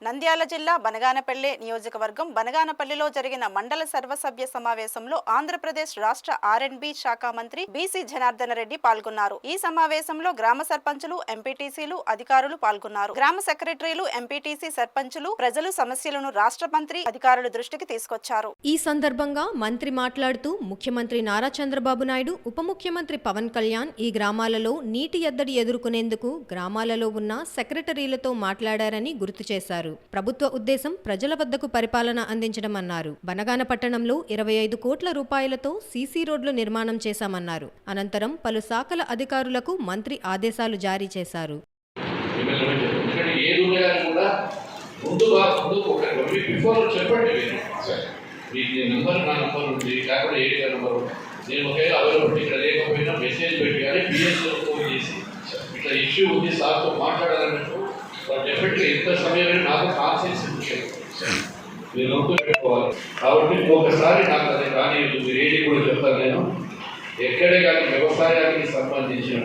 నంద్యాల జిల్లా బనగానపల్లె నియోజకవర్గం బనగానపల్లిలో జరిగిన మండల సర్వసభ్య సమావేశంలో ఆంధ్రప్రదేశ్ రాష్ట్ర ఆర్ఎండ్బి శాఖ మంత్రి బీసీ జనార్దన రెడ్డి పాల్గొన్నారు. ఈ సమావేశంలో గ్రామ సర్పంచులు, ఎంపీటీసీలు, అధికారులు పాల్గొన్నారు. గ్రామ సెక్రటరీలు, ఎంపీటీసీ సర్పంచులు ప్రజలు సమస్యలను రాష్ట్ర మంత్రి అధికారుల దృష్టికి తీసుకొచ్చారు. ఈ సందర్భంగా మంత్రి మాట్లాడుతూ ముఖ్యమంత్రి నారా చంద్రబాబు నాయుడు, ఉప ముఖ్యమంత్రి పవన్ కళ్యాణ్ ఈ గ్రామాలలో నీటి ఎద్దడి ఎదుర్కొనేందుకు గ్రామాలలో ఉన్న సెక్రటరీలతో మాట్లాడారని గుర్తు చేశారు. ప్రభుత్వ ఉద్దేశం ప్రజల వద్దకు పరిపాలన అందించడం అన్నారు. బనగాన పట్టణంలో 25 కోట్ల రూపాయలతో సీసీ రోడ్లు నిర్మాణం చేశామన్నారు. అనంతరం పలు శాఖల అధికారులకు మంత్రి ఆదేశాలు జారీ చేశారు. ఇష్యూ ఉంది సార్తో మాట్లాడాలన్నట్టు డెఫినెట్గా ఇంత సమయమే నాకు కాన్సెన్స్ మీరు నమ్ముతూ పెట్టుకోవాలి. కాబట్టి ఒకసారి నాకు అది కానీ మీరు ఏది కూడా చెప్తాను. నేను ఎక్కడే కానీ వ్యవసాయానికి సంబంధించిన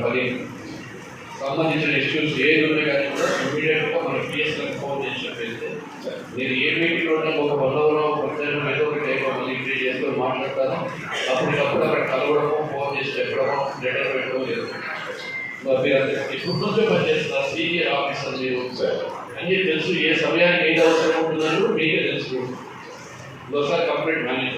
ఇష్యూస్ ఏది ఉన్నాయి కానీ కూడా ఇమీడియట్గా మన పిఎస్లకు ఫోన్ చేసినట్లయితే నేను ఏ మీటింగ్లోనే ఒక 1 అవర్ మధ్యాహ్నం ఏదో ఒకటి మళ్ళీ ఇంక్రీజ్ చేసుకొని మాట్లాడతాను. అప్పటికప్పుడు అక్కడ కలవడము, ఫోన్ చేసి చెప్పడము, లెటర్ పెట్టడం లేదు. ఇప్పుడు నుంచో పనిచేస్తున్నారు సీనియర్ ఆఫీసర్ మీరు అన్నీ తెలుసు. ఏ సమయానికి ఏది అవసరం ఉంటుందని మీకే తెలుసు. ఒకసారి కంప్లీట్ మేనేజ్